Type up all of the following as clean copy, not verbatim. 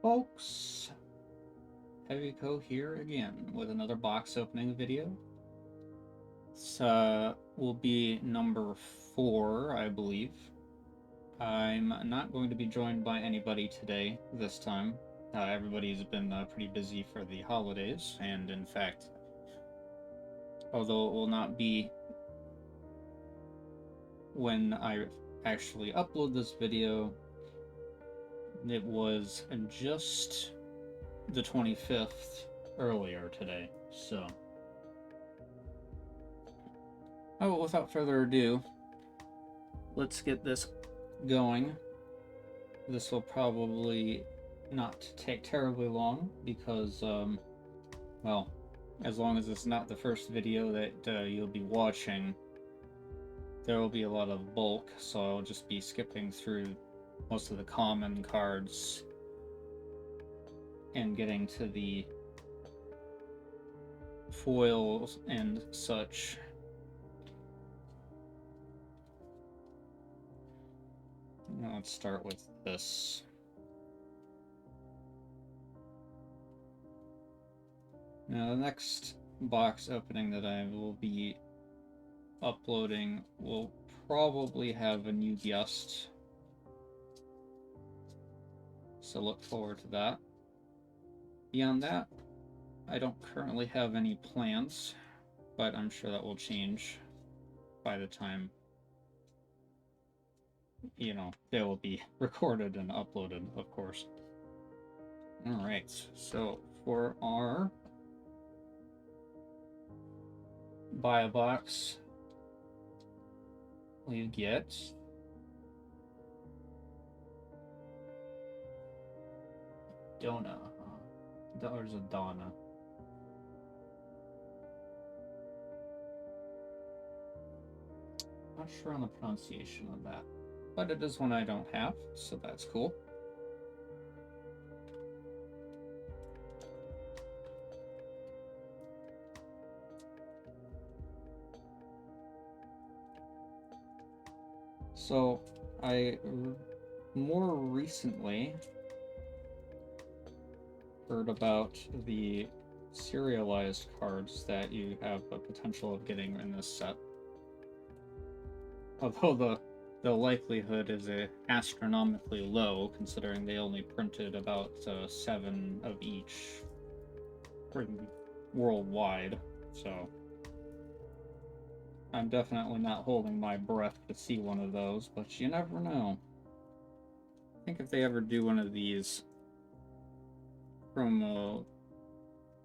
Folks, Heavyco here again with another box opening video. This will be number 4, I believe. I'm not going to be joined by anybody today this time. Everybody's been pretty busy for the holidays, and in fact, although it will not be when I actually upload this video, it was just the 25th earlier today, so. Oh, without further ado, let's get this going. This will probably not take terribly long because, well, as long as it's not the first video that you'll be watching, there will be a lot of bulk, so I'll just be skipping through most of the common cards and getting to the foils and such. Now let's start with this. Now the next box opening that I will be uploading will probably have a new guest, so look forward to that. Beyond that, I don't currently have any plans, but I'm sure that will change by the time, you know, they will be recorded and uploaded, of course. Alright, so for our buy a box, we get Donna. There's a Donna. Not sure on the pronunciation of that, but it is one I don't have, so that's cool. So, I more recently heard about the serialized cards that you have the potential of getting in this set. Although the likelihood is astronomically low, considering they only printed about 7 of each worldwide, so I'm definitely not holding my breath to see one of those, but you never know. I think if they ever do one of these promo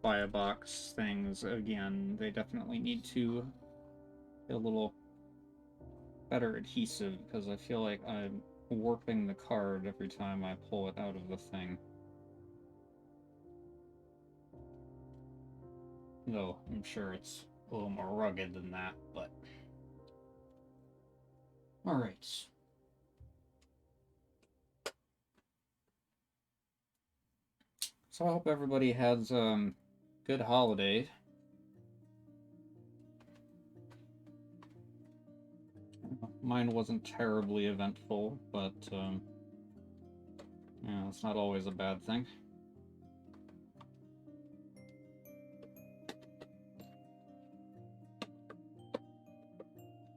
buy a box things again, they definitely need to get a little better adhesive, because I feel like I'm warping the card every time I pull it out of the thing. Though I'm sure it's a little more rugged than that, but alright. So I hope everybody has good holiday. Mine wasn't terribly eventful, but yeah, it's not always a bad thing.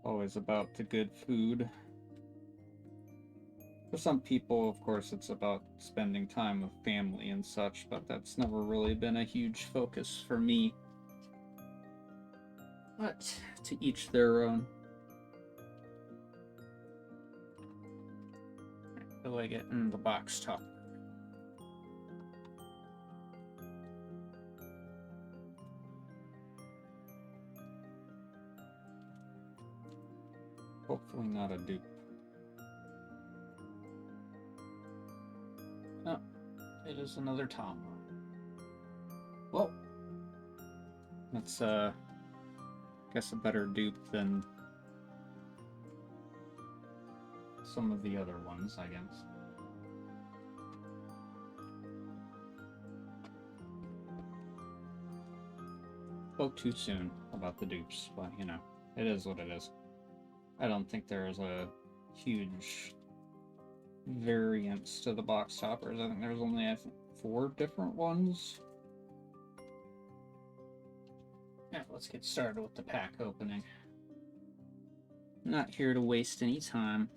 Always about the good food. For some people, of course, it's about spending time with family and such, but that's never really been a huge focus for me. But to each their own. How do I get in the box top? Hopefully not a dupe. Oh, it is another Tom. Well, that's guess a better dupe than some of the other ones, I guess. Spoke too soon about the dupes, but you know, it is what it is. I don't think there is a huge variance to the box toppers. I think there's only 4 different ones. Yeah, let's get started with the pack opening. I'm not here to waste any time.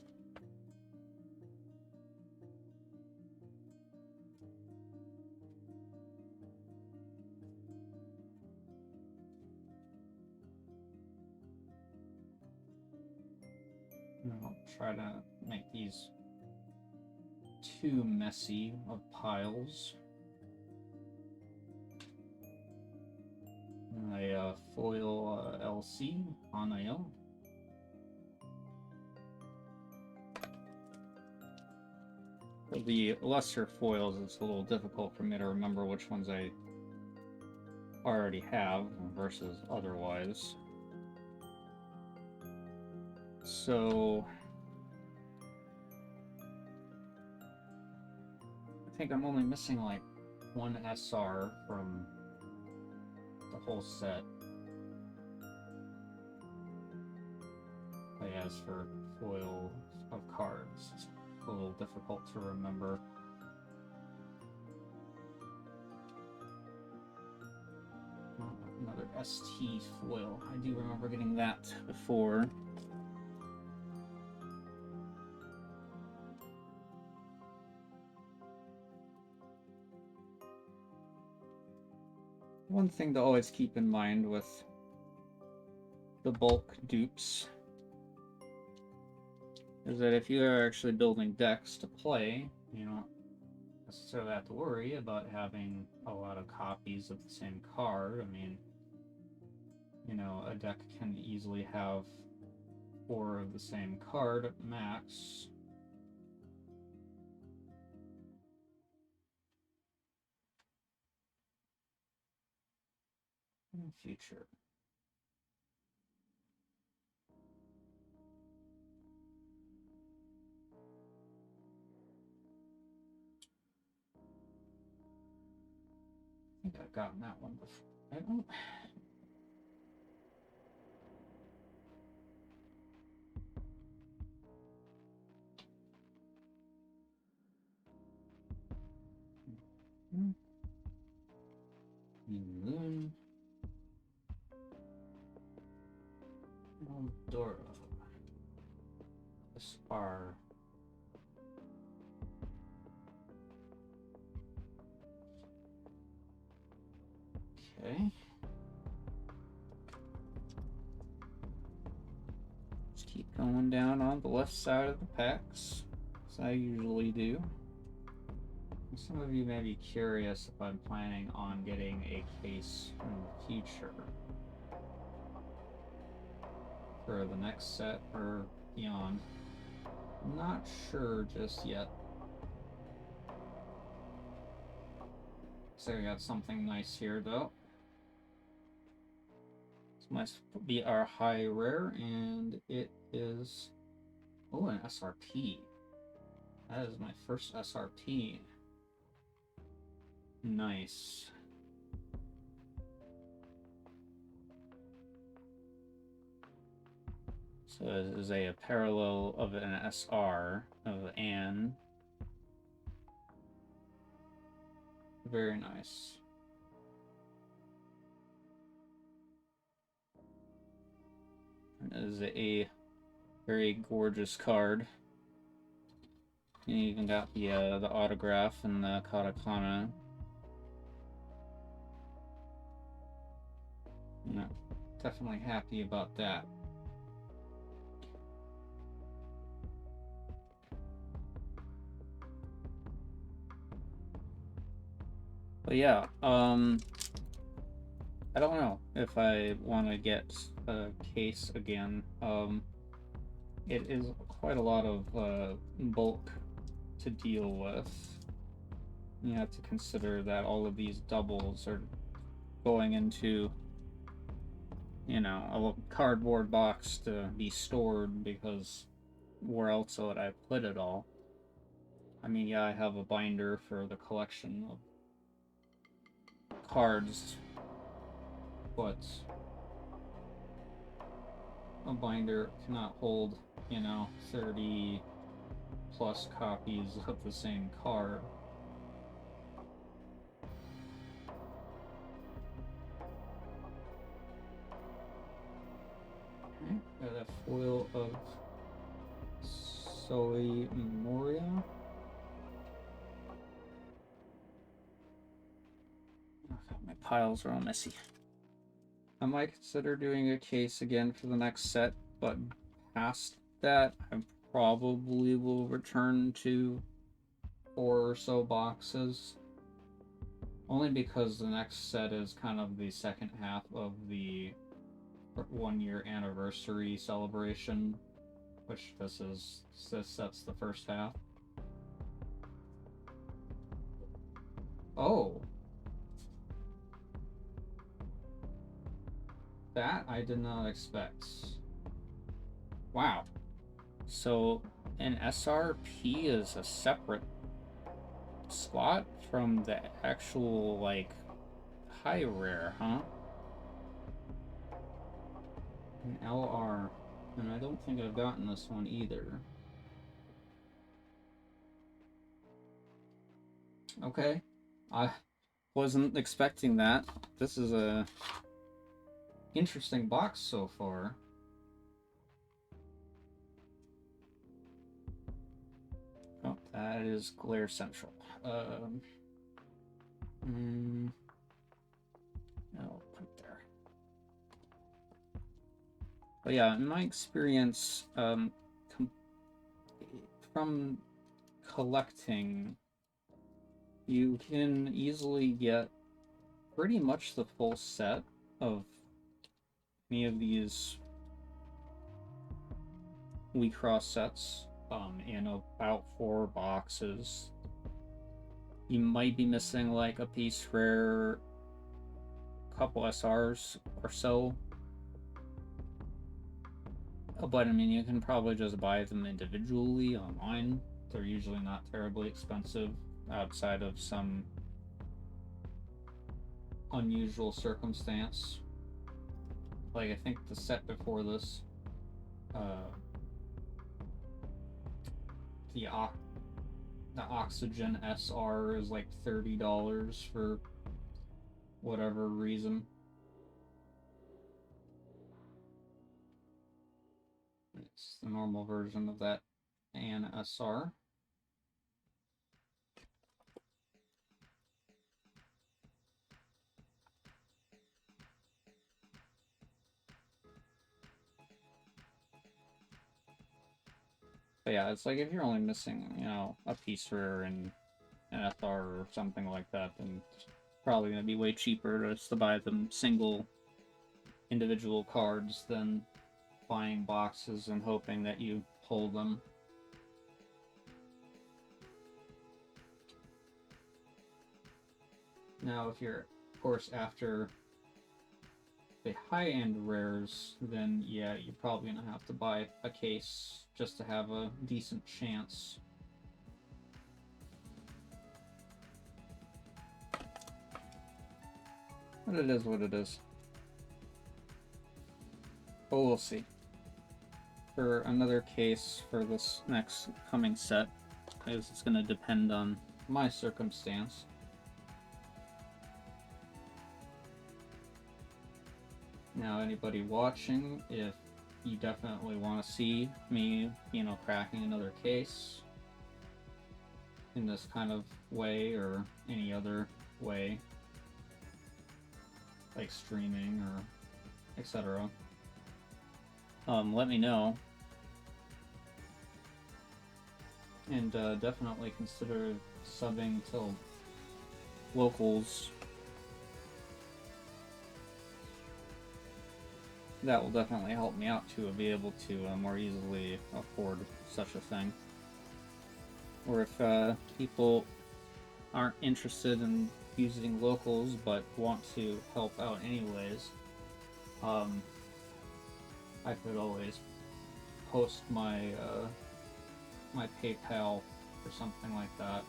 I'll try to make these too messy of piles. A foil LC on AO. For the lesser foils, it's a little difficult for me to remember which ones I already have versus otherwise. So I think I'm only missing like 1 SR from the whole set. But as for foil of cards, it's a little difficult to remember. Another ST foil. I do remember getting that before. One thing to always keep in mind with the bulk dupes is that if you are actually building decks to play, you don't necessarily have to worry about having a lot of copies of the same card. I mean, you know, a deck can easily have 4 of the same card at max. In the future. I think I've gotten that one before. I don't. Moon. Dora. Aspar. Okay. Just keep going down on the left side of the packs, as I usually do. And some of you may be curious if I'm planning on getting a case in the future for the next set or beyond. I'm not sure just yet. So we got something nice here though. This must be our high rare, and it is, oh, an SRP. That is my first SRP. Nice. So it is a parallel of an SR of Anne. Very nice. It is a very gorgeous card. You even got the autograph and the katakana. Yeah, definitely happy about that. But yeah, I don't know if I want to get a case again. It is quite a lot of bulk to deal with. You have to consider that all of these doubles are going into, you know, a cardboard box to be stored, because where else would I put it all? I mean, yeah, I have a binder for the collection of cards, but a binder cannot hold, you know, 30 plus copies of the same card. a foil of Soy Memoria. Oh, my piles are all messy. I might consider doing a case again for the next set, but past that, I probably will return to 4 or so boxes. Only because the next set is kind of the second half of the 1-year anniversary celebration, which this set's the first half. Oh. That I did not expect. Wow. So an SRP is a separate slot from the actual, like, high rare, huh? An LR. And I don't think I've gotten this one either. Okay. I wasn't expecting that. This is a interesting box so far. Oh, that is Glare Central. No, put it there. But yeah, in my experience, from collecting, you can easily get pretty much the full set of any of these WIXOSS sets in about 4 boxes. You might be missing like a piece rare, a couple SRs or so. But I mean, you can probably just buy them individually online. They're usually not terribly expensive outside of some unusual circumstance. Like, I think the set before this, the Oxygen SR is like $30 for whatever reason. It's the normal version of that AN SR. But yeah, it's like if you're only missing, you know, a piece rare and an FR or something like that, then it's probably going to be way cheaper just to buy them single individual cards than buying boxes and hoping that you pull them. Now, if you're, of course, after the high-end rares, then yeah, you're probably going to have to buy a case just to have a decent chance. But it is what it is. But we'll see. For another case for this next coming set, because it's going to depend on my circumstance. Now, anybody watching, if you definitely want to see me, you know, cracking another case in this kind of way or any other way, like streaming or etc., let me know. And definitely consider subbing to locals. That will definitely help me out to be able to more easily afford such a thing. Or if people aren't interested in using locals but want to help out anyways, I could always post my my PayPal or something like that.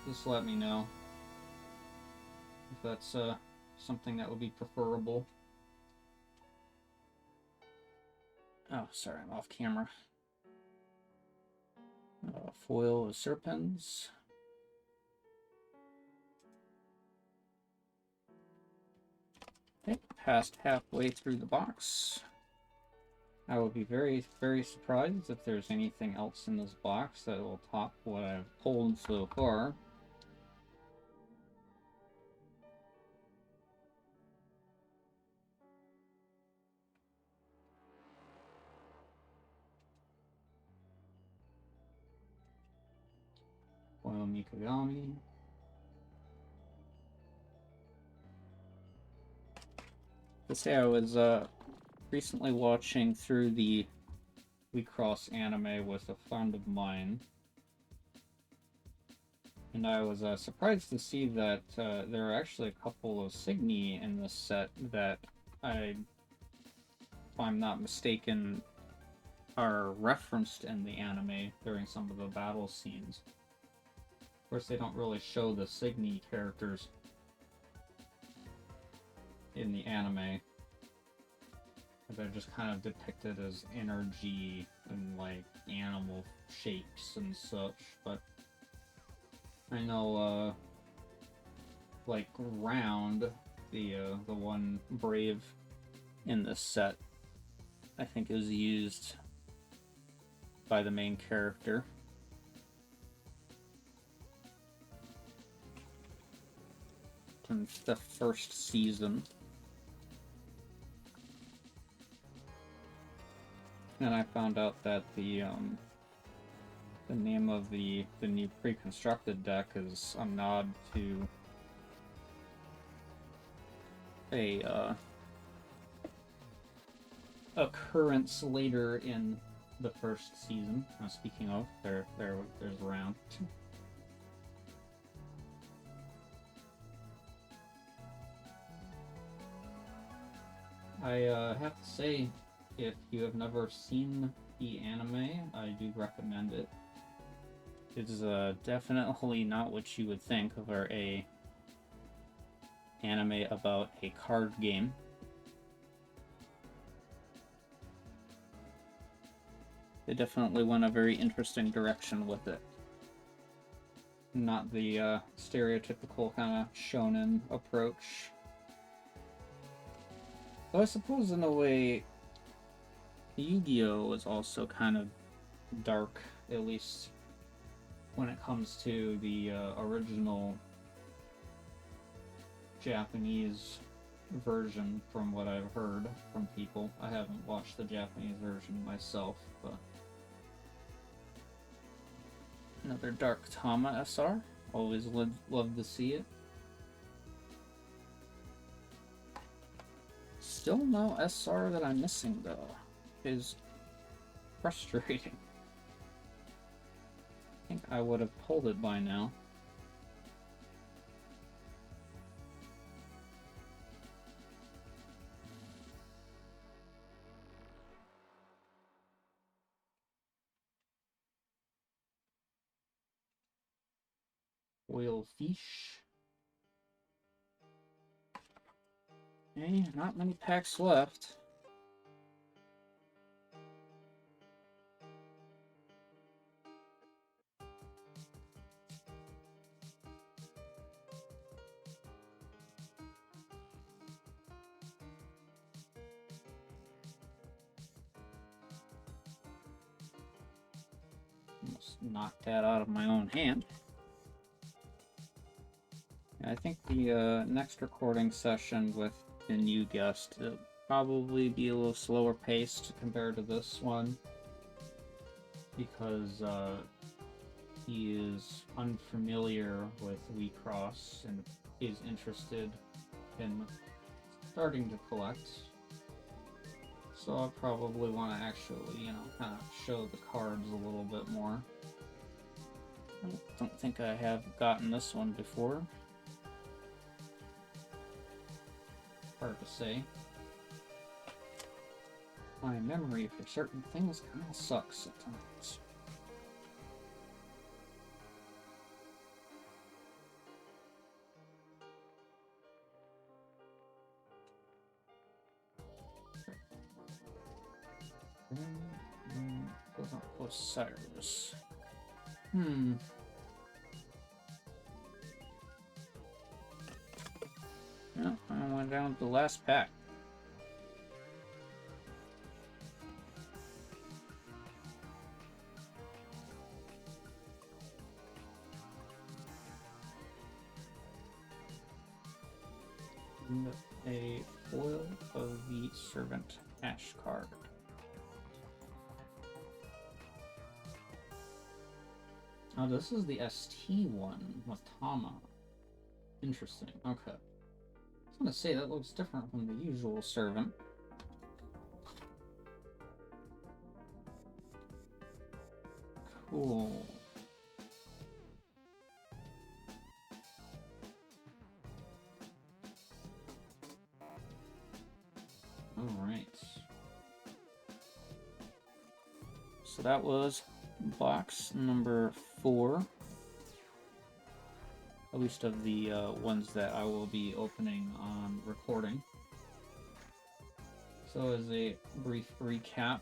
Just let me know if that's something that would be preferable. Oh, sorry, I'm off camera. Foil of Serpens. Okay, past halfway through the box. I would be very, very surprised if there's anything else in this box that will top what I've pulled so far. Foil Mikagami. To say I was recently watching through the WIXOSS anime with a friend of mine, and I was surprised to see that there are actually a couple of Signy in this set that if I'm not mistaken, are referenced in the anime during some of the battle scenes. Of course, they don't really show the Signy characters in the anime. They're just kind of depicted as energy and like animal shapes and such, but I know like Round, the one brave in this set, I think is used by the main character. In the first season. And I found out that the name of the new pre-constructed deck is a nod to a occurrence later in the first season. Speaking of, there's Round. I have to say, if you have never seen the anime, I do recommend it. It's definitely not what you would think of a anime about a card game. They definitely went a very interesting direction with it. Not the stereotypical kind of shonen approach. Though I suppose in a way, Yu-Gi-Oh! Is also kind of dark, at least when it comes to the original Japanese version, from what I've heard from people. I haven't watched the Japanese version myself, but another Dark Tama SR. Always love to see it. Still no SR that I'm missing, though. Is frustrating. I think I would have pulled it by now. Oil fish. Okay, not many packs left. Almost knocked that out of my own hand. I think the next recording session with the new guest will probably be a little slower paced compared to this one, because he is unfamiliar with WIXOSS and is interested in starting to collect. So I probably want to actually, kind of show the cards a little bit more. I don't think I have gotten this one before. Hard to say. My memory for certain things kind of sucks at times. Osiris. Yeah, I went down to the last pack. and a foil of the Servant Ash card. Oh, this is the ST one with Tama. Interesting. Okay. I was gonna say that looks different from the usual Servant. Cool. Alright. So that was box number 4. At least of the ones that I will be opening on recording. So as a brief recap,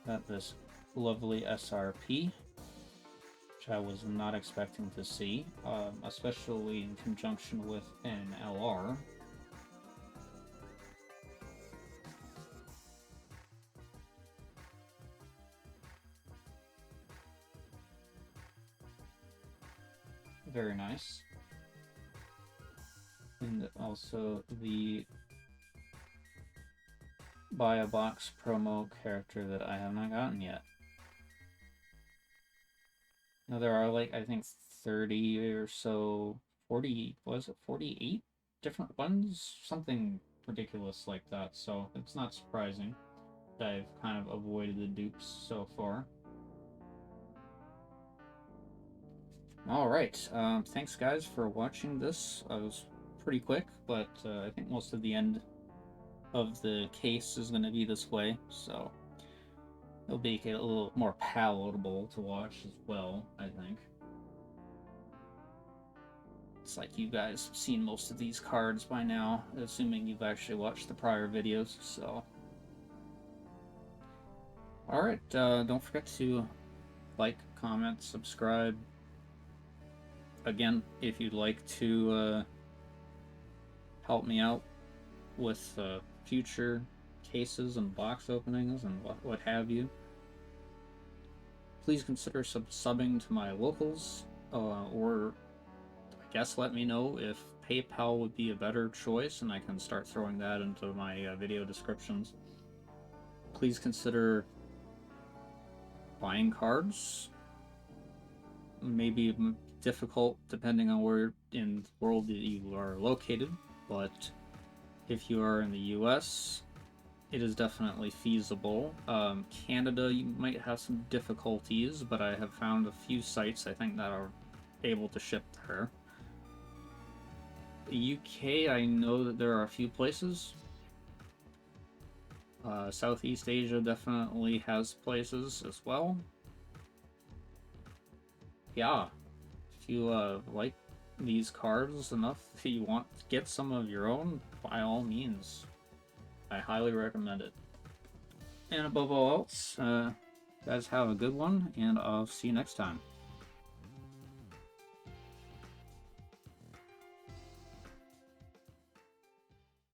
got this lovely SRP, which I was not expecting to see, especially in conjunction with an LR. Very nice. And also the buy a box promo character that I have not gotten yet. Now there are like, I think 30 or so, 40, was it 48 different ones? Something ridiculous like that, so it's not surprising that I've kind of avoided the dupes so far. Alright, thanks guys for watching this. I was pretty quick, but I think most of the end of the case is going to be this way, so it'll make it a little more palatable to watch as well, I think. It's like you guys have seen most of these cards by now, assuming you've actually watched the prior videos, so... Alright, don't forget to like, comment, subscribe. Again, if you'd like to help me out with future cases and box openings and what have you, please consider subbing to my locals, or I guess let me know if PayPal would be a better choice, and I can start throwing that into my video descriptions. Please consider buying cards. Maybe difficult depending on where in the world that you are located, but if you are in the US, it is definitely feasible. Canada, you might have some difficulties, but I have found a few sites I think that are able to ship there. The UK, I know that there are a few places. Southeast Asia definitely has places as well. Yeah, if you like these cards enough that you want to get some of your own, by all means, I highly recommend it. And above all else, guys have a good one, and I'll see you next time.